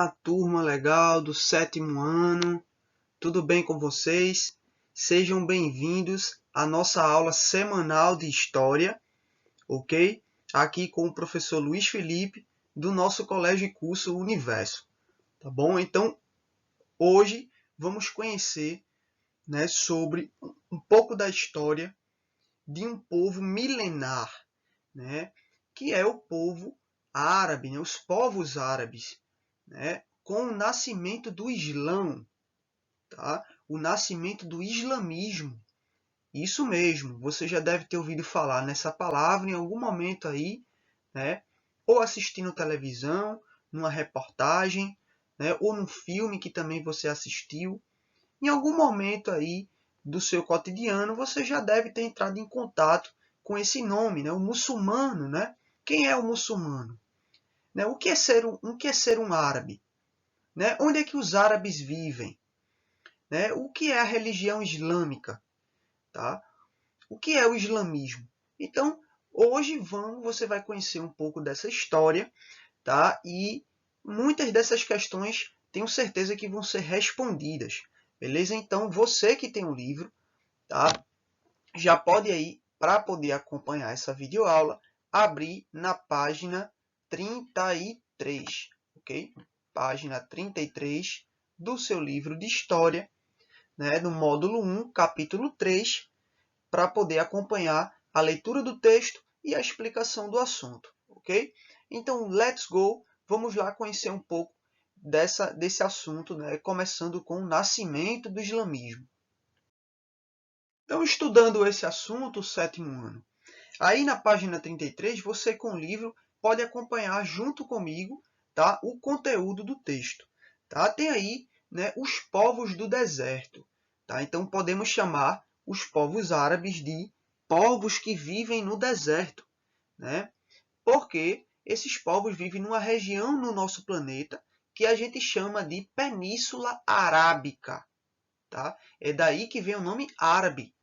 Olá, turma legal do 7º ano, tudo bem com vocês? Sejam bem-vindos à nossa aula semanal de História, ok? Aqui com o professor Luiz Felipe, do nosso colégio e curso Universo, tá bom? Então, hoje vamos conhecer, sobre um pouco da história de um povo milenar, que é o povo árabe, os povos árabes, com o nascimento do Islã, tá? O nascimento do islamismo. Isso mesmo, você já deve ter ouvido falar nessa palavra em algum momento aí, ou assistindo televisão, numa reportagem, ou num filme que também você assistiu. Em algum momento aí do seu cotidiano, você já deve ter entrado em contato com esse nome, o muçulmano. Quem é o muçulmano? O que é ser um árabe? Onde é que os árabes vivem? O que é a religião islâmica? Tá? O que é o islamismo? Então, hoje você vai conhecer um pouco dessa história, tá? E muitas dessas questões tenho certeza que vão ser respondidas. Beleza? Então, você que tem um livro, tá? Já pode aí, para poder acompanhar essa videoaula, abrir na página 33, ok? Página 33 do seu livro de História, no módulo 1, capítulo 3, para poder acompanhar a leitura do texto e a explicação do assunto, ok? Então, let's go! Vamos lá conhecer um pouco desse assunto, começando com o nascimento do islamismo. Então, estudando esse assunto, o 7º ano. Aí na página 33, você com o livro pode acompanhar junto comigo, tá, o conteúdo do texto. Tá? Tem aí os povos do deserto. Tá? Então, podemos chamar os povos árabes de povos que vivem no deserto. Porque esses povos vivem numa região no nosso planeta que a gente chama de Península Arábica. Tá? É daí que vem o nome árabe.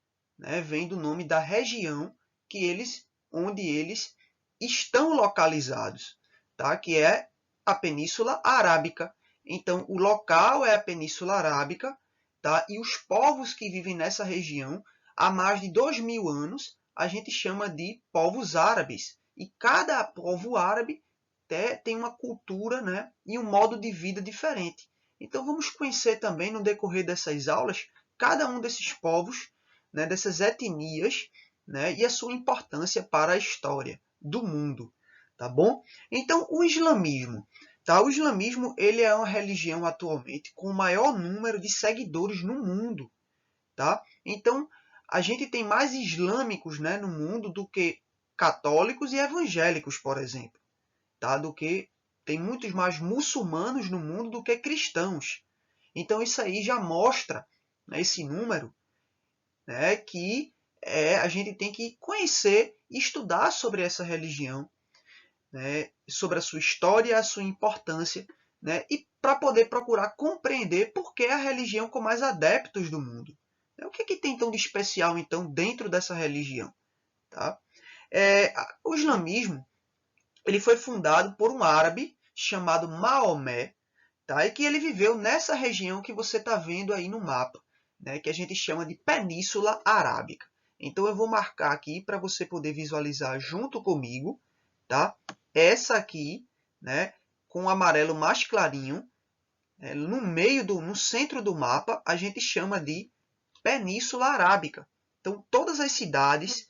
Vem do nome da região onde eles estão localizados, tá? Que é a Península Arábica. Então, o local é a Península Arábica, tá? E os povos que vivem nessa região há mais de 2000 anos a gente chama de povos árabes. E cada povo árabe tem uma cultura, e um modo de vida diferente. Então, vamos conhecer também, no decorrer dessas aulas, cada um desses povos, dessas etnias, e a sua importância para a história do mundo. Tá bom? Então, o islamismo. Tá? O islamismo ele é uma religião atualmente com o maior número de seguidores no mundo. Tá? Então, a gente tem mais islâmicos, no mundo do que católicos e evangélicos, por exemplo. Tá? Tem muitos mais muçulmanos no mundo do que cristãos. Então, isso aí já mostra, esse número, que a gente tem que conhecer e estudar sobre essa religião, sobre a sua história, a sua importância, e para poder procurar compreender por que é a religião com mais adeptos do mundo. O que tem tão de especial, então, dentro dessa religião? Tá? O islamismo ele foi fundado por um árabe chamado Maomé, tá? E que ele viveu nessa região que você está vendo aí no mapa, que a gente chama de Península Arábica. Então, eu vou marcar aqui para você poder visualizar junto comigo, tá? Essa aqui, com o amarelo mais clarinho, no centro do mapa, a gente chama de Península Arábica. Então, todas as cidades,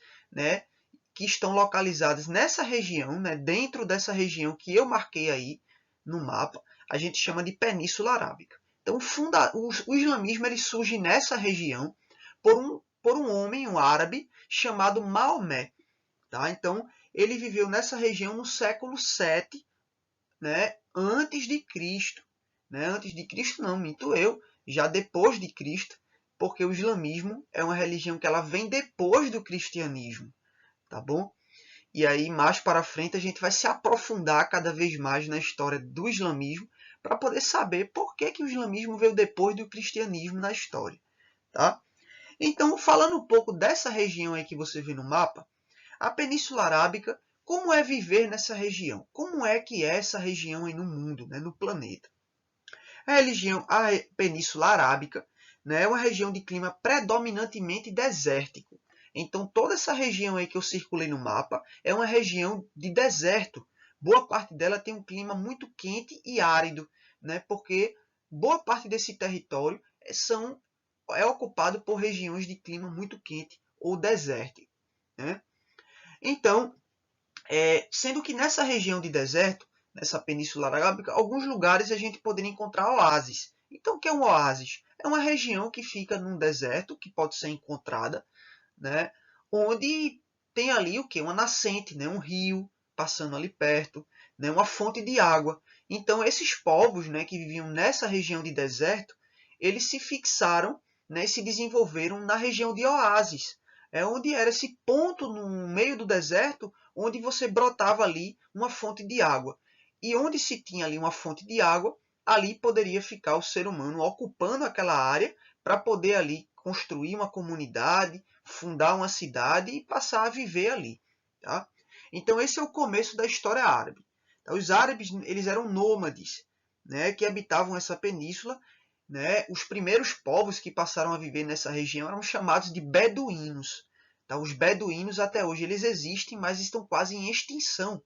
que estão localizadas nessa região, dentro dessa região que eu marquei aí no mapa, a gente chama de Península Arábica. Então, o islamismo ele surge nessa região por um homem, um árabe, chamado Maomé. Tá? Então, ele viveu nessa região no século 7, antes de Cristo. Antes de Cristo não, minto eu, já depois de Cristo, porque o islamismo é uma religião que ela vem depois do cristianismo. Tá bom? E aí, mais para frente, a gente vai se aprofundar cada vez mais na história do islamismo para poder saber por que o islamismo veio depois do cristianismo na história. Tá? Então, falando um pouco dessa região aí que você vê no mapa, a Península Arábica, como é viver nessa região? Como é que é essa região aí no mundo, no planeta? A Península Arábica, né, é uma região de clima predominantemente desértico. Então, toda essa região aí que eu circulei no mapa é uma região de deserto. Boa parte dela tem um clima muito quente e árido, né, porque boa parte desse território é ocupado por regiões de clima muito quente ou desértico, né? Então, sendo que nessa região de deserto, nessa Península Arábica, alguns lugares a gente poderia encontrar oásis. Então, o que é um oásis? É uma região que fica num deserto, que pode ser encontrada, né, onde tem ali o que? Uma nascente, né, um rio passando ali perto, né, uma fonte de água. Então, esses povos, né, que viviam nessa região de deserto, eles se fixaram, né, e se desenvolveram na região de oásis, onde era esse ponto no meio do deserto onde você brotava ali uma fonte de água. E onde se tinha ali uma fonte de água, ali poderia ficar o ser humano ocupando aquela área para poder ali construir uma comunidade, fundar uma cidade e passar a viver ali. Tá? Então esse é o começo da história árabe. Tá? Os árabes eles eram nômades, né, que habitavam essa península. Né? Os primeiros povos que passaram a viver nessa região eram chamados de beduínos. Tá? Os beduínos até hoje eles existem, mas estão quase em extinção.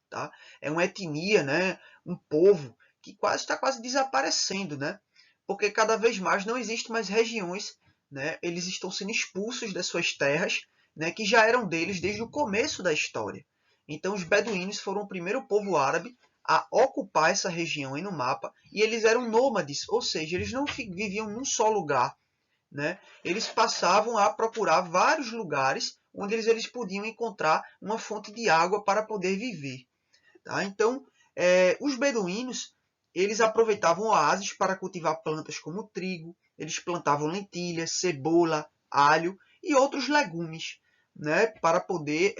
Tá? É uma etnia, né? Um povo que está quase desaparecendo, né? Porque cada vez mais não existem mais regiões, né? Eles estão sendo expulsos das suas terras, né? Que já eram deles desde o começo da história. Então os beduínos foram o primeiro povo árabe a ocupar essa região aí no mapa, e eles eram nômades, ou seja, eles não viviam num só lugar, né? Eles passavam a procurar vários lugares onde eles podiam encontrar uma fonte de água para poder viver. Tá? Então, os beduínos eles aproveitavam oásis para cultivar plantas como trigo, eles plantavam lentilhas, cebola, alho e outros legumes, né, para poder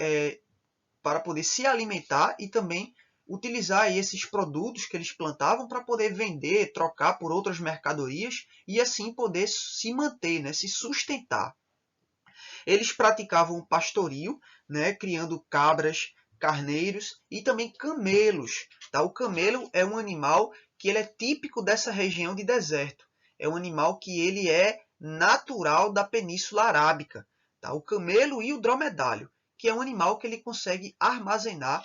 se alimentar e também utilizar aí esses produtos que eles plantavam para poder vender, trocar por outras mercadorias e assim poder se manter, né, se sustentar. Eles praticavam o pastorio, né, criando cabras, carneiros e também camelos. Tá? O camelo é um animal que ele é típico dessa região de deserto. É um animal que ele é natural da Península Arábica. Tá? O camelo e o dromedário, que é um animal que ele consegue armazenar,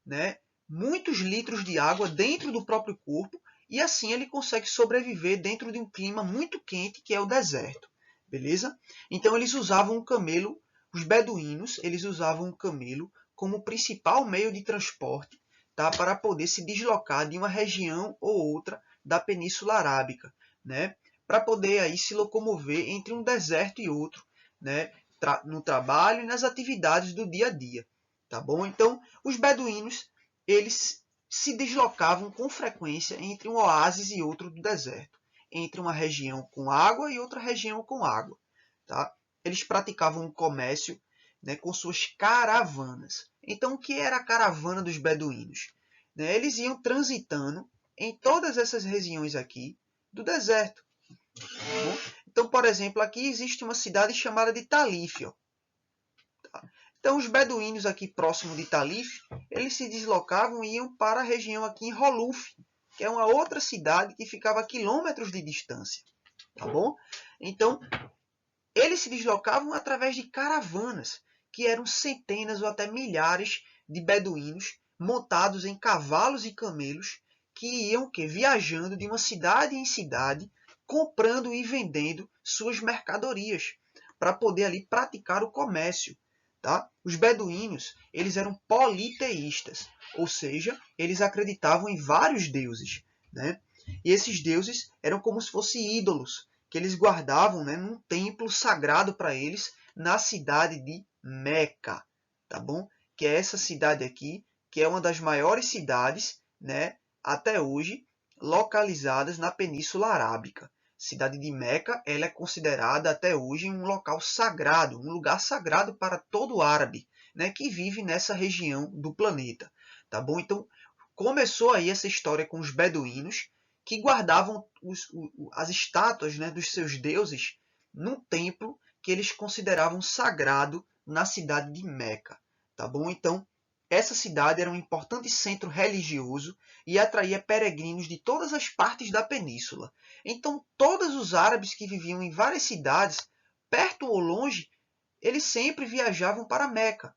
né, muitos litros de água dentro do próprio corpo e assim ele consegue sobreviver dentro de um clima muito quente que é o deserto. Beleza? Então eles usavam o camelo, os beduínos, eles usavam o camelo como principal meio de transporte, tá, para poder se deslocar de uma região ou outra da Península Arábica, né, para poder aí se locomover entre um deserto e outro, né, no trabalho e nas atividades do dia a dia, tá bom? Então, os beduínos, eles se deslocavam com frequência entre um oásis e outro do deserto, entre uma região com água e outra região com água. Tá? Eles praticavam um comércio, né, com suas caravanas. Então, o que era a caravana dos beduínos? Né, eles iam transitando em todas essas regiões aqui do deserto. Tá bom? Então, por exemplo, aqui existe uma cidade chamada de Talif. Ó. Tá? Então, os beduínos aqui próximo de Talif, eles se deslocavam e iam para a região aqui em Roluf, que é uma outra cidade que ficava a quilômetros de distância. Tá bom? Então, eles se deslocavam através de caravanas, que eram centenas ou até milhares de beduínos montados em cavalos e camelos, que iam viajando de uma cidade em cidade, comprando e vendendo suas mercadorias, para poder ali praticar o comércio. Tá? Os beduínos eles eram politeístas, ou seja, eles acreditavam em vários deuses. Né? E esses deuses eram como se fossem ídolos, que eles guardavam, né, num templo sagrado para eles na cidade de Meca, tá bom? Que é essa cidade aqui, que é uma das maiores cidades, né, até hoje localizadas na Península Arábica. Cidade de Meca, ela é considerada até hoje um local sagrado, um lugar sagrado para todo árabe, né, que vive nessa região do planeta, tá bom? Então, começou aí essa história com os beduínos, que guardavam as estátuas, né, dos seus deuses num templo que eles consideravam sagrado na cidade de Meca. Tá bom? Então, essa cidade era um importante centro religioso e atraía peregrinos de todas as partes da península. Então, todos os árabes que viviam em várias cidades, perto ou longe, eles sempre viajavam para Meca.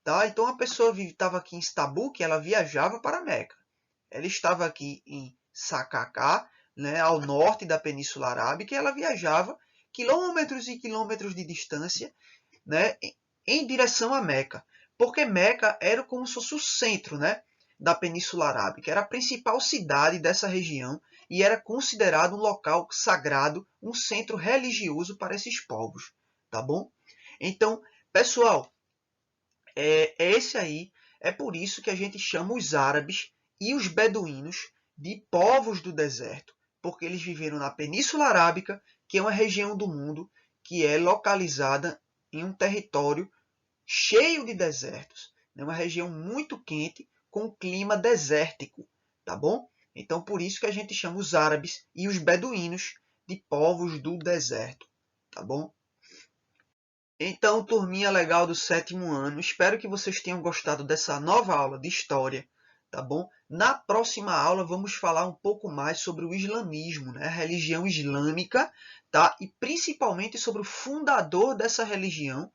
Tá? Então, a pessoa estava aqui em Istambul, que ela viajava para Meca. Ela estava aqui em Sakaka, né, ao norte da Península Arábica, e ela viajava quilômetros e quilômetros de distância, né, em direção a Meca. Porque Meca era como se fosse o centro, né, da Península Arábica. Era a principal cidade dessa região e era considerado um local sagrado, um centro religioso para esses povos. Tá bom? Então, pessoal, esse aí é por isso que a gente chama os árabes e os beduínos de povos do deserto, porque eles viveram na Península Arábica, que é uma região do mundo que é localizada em um território cheio de desertos, né? Uma região muito quente com clima desértico, tá bom? Então por isso que a gente chama os árabes e os beduínos de povos do deserto, tá bom? Então, turminha legal do 7º ano, espero que vocês tenham gostado dessa nova aula de história, tá bom? Na próxima aula vamos falar um pouco mais sobre o islamismo, né? A religião islâmica, tá? E principalmente sobre o fundador dessa religião,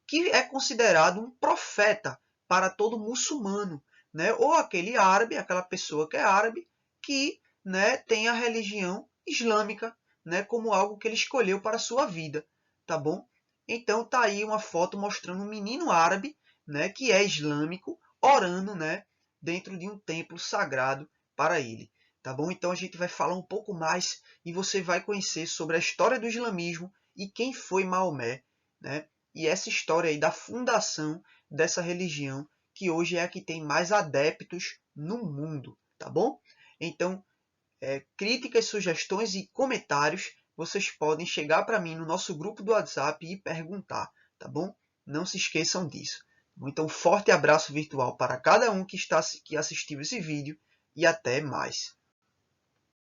que é considerado um profeta para todo muçulmano, né? Ou aquele árabe, aquela pessoa que é árabe, que, né, tem a religião islâmica, né, como algo que ele escolheu para a sua vida, tá bom? Então tá aí uma foto mostrando um menino árabe, né, que é islâmico, orando, né, dentro de um templo sagrado para ele, tá bom? Então a gente vai falar um pouco mais e você vai conhecer sobre a história do islamismo e quem foi Maomé, né? E essa história aí da fundação dessa religião, que hoje é a que tem mais adeptos no mundo, tá bom? Então, críticas, sugestões e comentários, vocês podem chegar para mim no nosso grupo do WhatsApp e perguntar, tá bom? Não se esqueçam disso. Então, forte abraço virtual para cada um que assistiu esse vídeo e até mais.